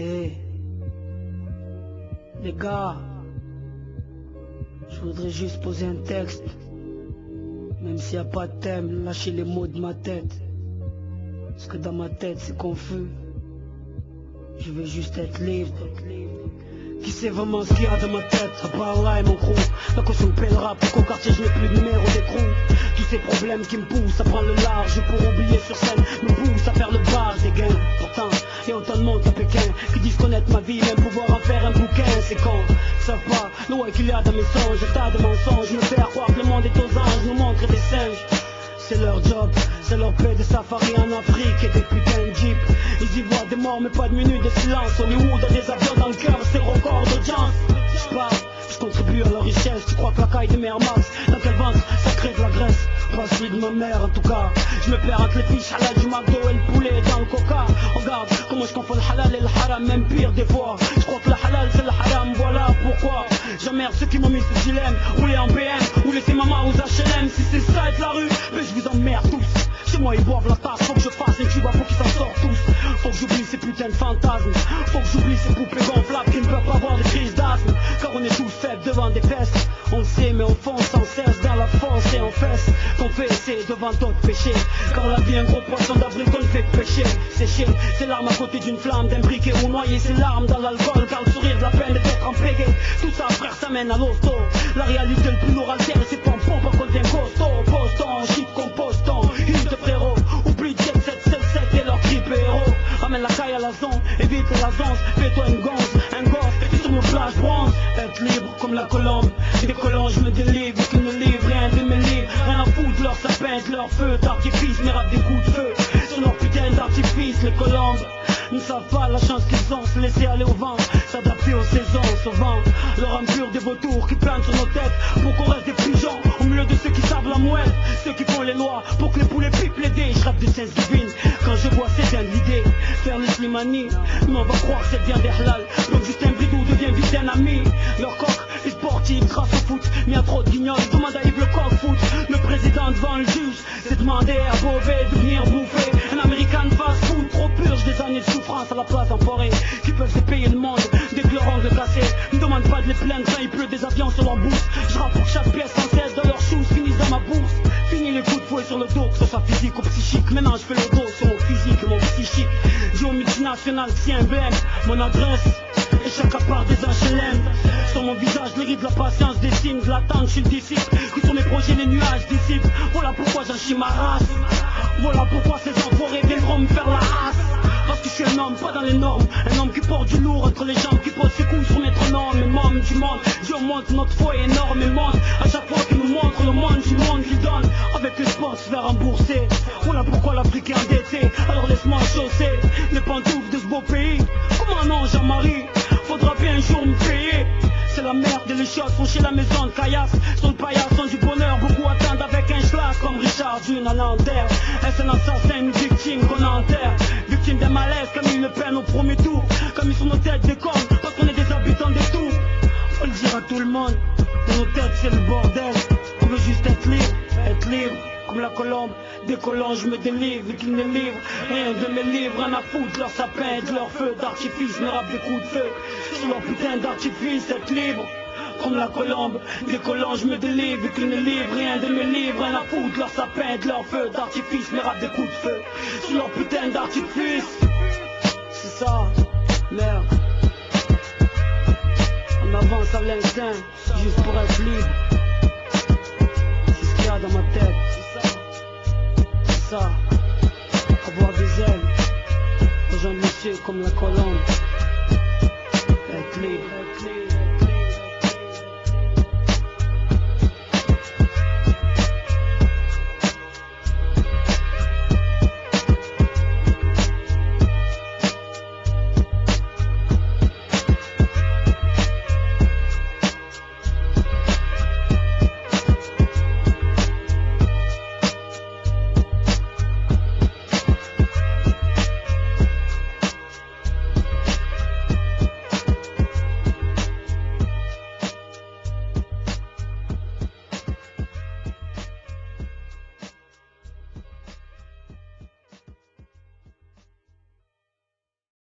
Hey, les gars, je voudrais juste poser un texte. Même s'il n'y a pas de thème, lâchez les mots de ma tête. Parce que dans ma tête c'est confus. Je veux juste être libre. Qui sait vraiment ce qu'il y a dans ma tête, à part là et mon crew. La caution me pèlera pour qu'au quartier je n'ai plus de numéro d'écrou. Tous ces problèmes qui me poussent à prendre le large pour oublier sur scène me poussent à faire le bar des gains. Pourtant, il y a autant de monde à Pékin qui disent connaître ma vie, même pouvoir en faire un bouquin. C'est con, ils savent pas l'eau qu'il y a dans mes songes. Un tas de mensonges me faire croire que le monde est aux anges, nous montre des singes. C'est leur job, c'est leur paix de safari en Afrique et des putains de jeeps. Ils y voient des morts mais pas de minutes de silence. Hollywood a des avions dans le cœur, c'est le record d'audience. Je parle, je contribue à leur richesse. Tu crois que la caille de Mère Max, dans quel ventre ça crée de la graisse? Pas celui de ma mère en tout cas. Je me perds entre les fiches halal du McDo et le poulet dans le coca. Regarde comment je confonds le halal et le haram, même pire des fois. Je crois que le halal c'est le haram, voilà pourquoi. J'emmerde ceux qui m'ont mis ce dilemme. Rouler en BM ou laisser maman aux HLM. Si c'est ça être la rue, mais je vous emmerde tous. Chez moi ils boivent la tasse, faut que je fasse un tuba pour qu'ils s'en sortent tous. Faut que j'oublie ces putains de fantasmes. Faut que j'oublie ces poupées gonflables qui ne peuvent pas avoir de crise d'asthme. Car on est tous faibles devant des fesses. On le sait mais on fonce sans cesse dans la fosse et on fesse. Qu'on fait essayer devant d'autres péchés. Car la vie un gros poisson d'avril qu'on ne fait pêcher. Sécher ses larmes à côté d'une flamme, d'un briquet ou noyer ses larmes dans l'alcool. Car le sourire de la peine d'être en pégé. Tout ça frère ça mène à l'hosto. La réalité le plus lourd altère et c'est pompon par contre un costaud. Poston, shit composton, hit frérot. Oublie 777 et leur trip héros. Ramène la caille à la zone, évite la zone. Fais-toi une gonze, un gosse, et sur nos plages bronze. Être libre comme la colombe. Et des colons je me délivre, qu'ils ne livrent rien de mes livres. Rien à foutre, leur sapin, leur feu d'artifice. Mais rap des coups de feu, sur leur putain d'artifice. Les colombes ne savent pas la chance qu'ils ont. Se laisser aller au vent, s'adapter aux saisons. Sauvant leur âme pure des vautours qui plantent sur nos têtes. Pour qu'on reste des pigeons, au milieu de ceux qui savent la mouette. Ceux qui font les lois, pour que les poulets pipent les dés. Je rêve de sens divine, quand je vois c'est bien l'idée. Faire le slimani, mais on va croire que c'est bien des halal. Donc Justin Bridou devient vite un ami. Leur coq est sportif grâce au foot. Mais y a trop de guignols, demande à Yves le coq foot. Le président devant le juge, c'est demander à Beauvais de venir bouffer un American fast food. Trop purge des années de souffrance à la place en forêt. Qui peuvent se payer le monde dès que leur ongle cassé. Ne demande pas de les plaindre quand il pleut des avions sur leur bourse. Je rappe pour chaque pièce française de leurs shoes finissent dans ma bourse. Fini les coups de fouet sur le dos, que ce soit physique ou psychique. Maintenant je fais le dos sur mon physique et mon psychique. Dis au multinational que c'est un BM. Mon adresse et chaque part des HLM. Sur mon visage l'hérite de la patience des signes. De l'attente, je suis le disciple. Que sur mes projets les nuages dissipent. Voilà pourquoi j'en chie ma race. Voilà pourquoi ces enfoirés viendront me faire la race. Parce que je suis un homme, pas dans les normes. Un homme qui porte du lourd entre les jambes, qui pose ses coups sur métronome. Et môme du monde, Dieu montre notre foi est énorme et monte. À chaque fois qu'il nous montre le monde du monde qu'il donne. Avec le sport se faire rembourser. Voilà pourquoi l'Afrique est endettée. Alors laisse-moi chausser les pantoufles de ce beau pays. Comment non Jean-Marie, faudra bien un jour me payer. C'est la merde et les choses sont chez la maison de Caillasse. Sur le paillasson du bonheur, beaucoup attendent avec un schlag. Comme Richard Dune à Nanterre. Est-ce un assassin, une victime qu'on enterre? Victime d'un malaise comme il le peine au premier tour. Comme ils sont nos têtes des cornes, parce qu'on est des habitants des tours. Faut le dire à tout le monde, dans nos têtes c'est le bordel. On veut juste être libre comme la colombe. Des colons je me délivre et qu'ils ne livrent rien de mes livres. Rien à foutre, leur sapin, de leur feu d'artifice. Me rappe des coups de feu sur leur putain d'artifice. Être libre comme la colombe. Des colons je me délivre et qu'ils ne livrent rien de mes livres. Rien à foutre, leur sapin, de leur feu d'artifice. Me rappe des coups de feu sur leur putain d'artifice. C'est ça, merde. On avance à l'instinct, juste pour être libre. C'est ce qu'il y a dans ma tête. C'est ça, avoir des ailes, rejoindre le ciel comme la colombe.